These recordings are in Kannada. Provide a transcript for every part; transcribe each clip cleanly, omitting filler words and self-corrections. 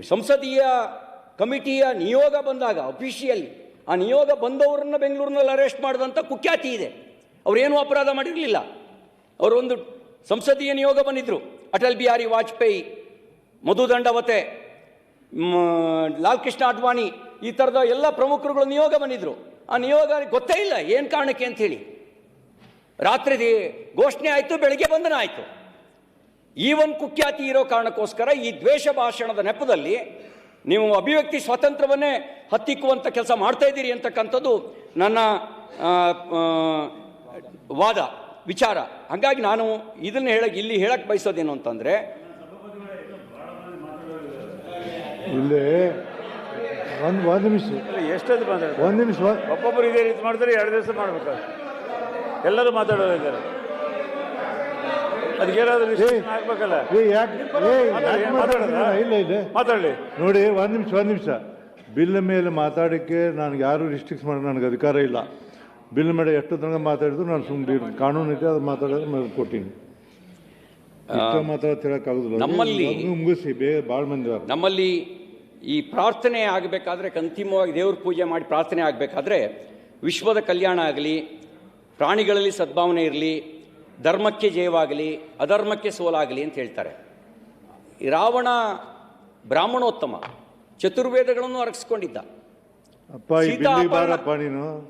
ಸಂಸದೀಯ ಕಮಿಟಿಯ ನಿಯೋಗ ಬಂದಾಗ ಅಫಿಷಿಯಲಿ ಆ ನಿಯೋಗ ಬಂದವರನ್ನು ಬೆಂಗಳೂರಿನಲ್ಲಿ ಅರೆಸ್ಟ್ ಮಾಡಿದಂಥ ಕುಖ್ಯಾತಿ ಇದೆ. ಅವರೇನೂ ಅಪರಾಧ ಮಾಡಿರಲಿಲ್ಲ. ಅವರೊಂದು ಸಂಸದೀಯ ನಿಯೋಗ ಬಂದಿದ್ದರು. ಅಟಲ್ ಬಿಹಾರಿ ವಾಜಪೇಯಿ, ಮಧು ದಂಡವತೆ, ಲಾಲ್ ಕೃಷ್ಣ ಅಡ್ವಾಣಿ, ಈ ಥರದ ಎಲ್ಲ ಪ್ರಮುಖರುಗಳು ನಿಯೋಗ ಬಂದಿದ್ದರು. ಆ ನಿಯೋಗ ಗೊತ್ತೇ ಇಲ್ಲ ಏನು ಕಾರಣಕ್ಕೆ ಅಂಥೇಳಿ. ರಾತ್ರಿ ಘೋಷಣೆ ಆಯಿತು, ಬೆಳಗ್ಗೆ ಬಂಧನ ಆಯಿತು. ಈ ಒಂದು ಕುಖ್ಯಾತಿ ಇರೋ ಕಾರಣಕ್ಕೋಸ್ಕರ ಈ ದ್ವೇಷ ಭಾಷಣದ ನೆಪದಲ್ಲಿ ನೀವು ಅಭಿವ್ಯಕ್ತಿ ಸ್ವಾತಂತ್ರ್ಯವನ್ನೇ ಹತ್ತಿಕ್ಕುವಂಥ ಕೆಲಸ ಮಾಡ್ತಾ ಇದ್ದೀರಿ ಅಂತಕ್ಕಂಥದ್ದು ನನ್ನ ವಾದ ವಿಚಾರ. ಹಾಗಾಗಿ ನಾನು ಇದನ್ನು ಇಲ್ಲಿ ಹೇಳಕ್ಕೆ ಬಯಸೋದೇನು ಅಂತಂದರೆ, ಇಲ್ಲೇ ಒಂದು ನಿಮಿಷ, ಎಷ್ಟೊಂದು ಮಾತಾಡ್ತಾರೆ, ಒಂದು ನಿಮಿಷ, ಒಬ್ಬೊಬ್ಬರು ಇದೇ ರೀತಿ ಮಾಡ್ತಾರೆ. 2 ದಿವಸ ಮಾಡ್ಬೇಕು, ಎಲ್ಲರೂ ಮಾತಾಡೋರಿದ್ದಾರೆ. ಅದಕ್ಕೇನಾದ್ರೂ ಆಗ್ಬೇಕಲ್ಲ. ಇಲ್ಲ ಇದೆ ಮಾತಾಡಲಿ ನೋಡಿ. ಒಂದು ನಿಮಿಷ. ಬಿಲ್ ಮೇಲೆ ಮಾತಾಡೋಕ್ಕೆ ನನಗೆ ಯಾರು ರಿಸ್ಟ್ರಿಕ್ಸ್ ಮಾಡಿ ನನಗೆ ಅಧಿಕಾರ ಇಲ್ಲ. ಬಿಲ್ ಮೇಲೆ ಎಷ್ಟು ತನಕ ಮಾತಾಡಿದ್ರು ನಾನು ಸುಮ್ಮನೆ ಕಾನೂನು ಇದೆ, ಅದು ಮಾತಾಡೋದು ಕೊಟ್ಟಿನಿ. ಮಾತಾಡೋದು ಹೇಳೋಕ್ಕಾಗೋದಿಲ್ಲ. ನಮ್ಮಲ್ಲಿ ಮುಗಿಸಿ ಬೇಗ ಭಾಳ ಮಂದಿ ನಮ್ಮಲ್ಲಿ ಈ ಪ್ರಾರ್ಥನೆ ಆಗಬೇಕಾದ್ರೆ, ಅಂತಿಮವಾಗಿ ದೇವ್ರ ಪೂಜೆ ಮಾಡಿ ಪ್ರಾರ್ಥನೆ ಆಗಬೇಕಾದ್ರೆ ವಿಶ್ವದ ಕಲ್ಯಾಣ ಆಗಲಿ, ಪ್ರಾಣಿಗಳಲ್ಲಿ ಸದ್ಭಾವನೆ ಇರಲಿ, ಧರ್ಮಕ್ಕೆ ಜಯವಾಗಲಿ, ಅಧರ್ಮಕ್ಕೆ ಸೋಲಾಗಲಿ ಅಂತ ಹೇಳ್ತಾರೆ. ಈ ರಾವಣ ಬ್ರಾಹ್ಮಣೋತ್ತಮ, ಚತುರ್ವೇದಗಳನ್ನು ಅರಗಿಸ್ಕೊಂಡಿದ್ದ.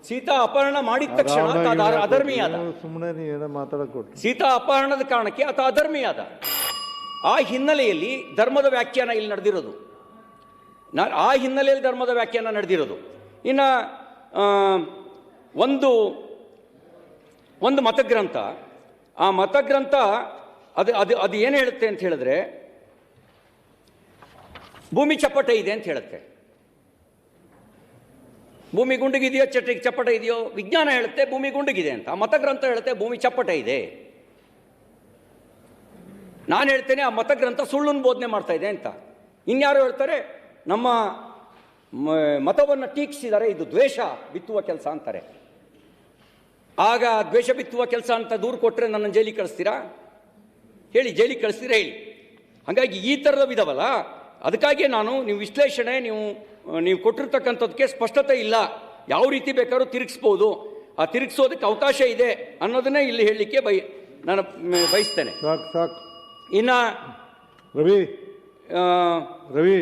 ಸೀತಾ ಅಪಹರಣ ಮಾಡಿದ ತಕ್ಷಣ ಅಧರ್ಮಿಯಾದ. ಸೀತಾ ಅಪಹರಣದ ಕಾರಣಕ್ಕೆ ಆತ ಅಧರ್ಮಿಯಾದ. ಆ ಹಿನ್ನೆಲೆಯಲ್ಲಿ ಧರ್ಮದ ವ್ಯಾಖ್ಯಾನ ಇಲ್ಲಿ ನಡೆದಿರೋದು. ಇನ್ನು ಒಂದು ಮತಗ್ರಂಥ, ಆ ಮತಗ್ರಂಥ ಅದು ಏನು ಹೇಳುತ್ತೆ ಅಂತ ಹೇಳಿದ್ರೆ, ಭೂಮಿ ಚಪ್ಪಟ ಇದೆ ಅಂತ ಹೇಳುತ್ತೆ. ಭೂಮಿ ಗುಂಡುಗಿದೆಯೋ ಚಪ್ಪಟ ಇದೆಯೋ? ವಿಜ್ಞಾನ ಹೇಳುತ್ತೆ ಭೂಮಿ ಗುಂಡುಗಿದೆ ಅಂತ. ಆ ಮತಗ್ರಂಥ ಹೇಳುತ್ತೆ ಭೂಮಿ ಚಪ್ಪಟ ಇದೆ. ನಾನು ಹೇಳ್ತೇನೆ ಆ ಮತಗ್ರಂಥ ಸುಳ್ಳನ್ನು ಬೋಧನೆ ಮಾಡ್ತಾ ಇದೆ ಅಂತ. ಇನ್ಯಾರು ಹೇಳ್ತಾರೆ ನಮ್ಮ ಮತವನ್ನು ಟೀಕಿಸಿದ್ದಾರೆ, ಇದು ದ್ವೇಷ ಬಿತ್ತುವ ಕೆಲಸ ಅಂತಾರೆ. ಆಗ ದ್ವೇಷ ಬಿತ್ತುವ ಕೆಲಸ ಅಂತ ದೂರು ಕೊಟ್ಟರೆ ನನ್ನ ಜೈಲಿಗೆ ಕಳಿಸ್ತೀರಾ? ಹೇಳಿ, ಜೈಲಿಗೆ ಕಳಿಸ್ತೀರಾ ಹೇಳಿ. ಹಾಗಾಗಿ ಈ ಥರದ ವಿಧವಲ್ಲ. ಅದಕ್ಕಾಗಿ ನೀವು ವಿಶ್ಲೇಷಣೆ, ನೀವು ಕೊಟ್ಟಿರ್ತಕ್ಕಂಥದ್ದಕ್ಕೆ ಸ್ಪಷ್ಟತೆ ಇಲ್ಲ. ಯಾವ ರೀತಿ ಬೇಕಾದ್ರೂ ತಿರುಗಿಸ್ಬೋದು, ಆ ತಿರುಗಿಸೋದಕ್ಕೆ ಅವಕಾಶ ಇದೆ ಅನ್ನೋದನ್ನೇ ಇಲ್ಲಿ ಹೇಳಲಿಕ್ಕೆ ನಾನು ಬಯಸ್ತೇನೆ. ಸಾಕು. ಇನ್ನು ರವಿ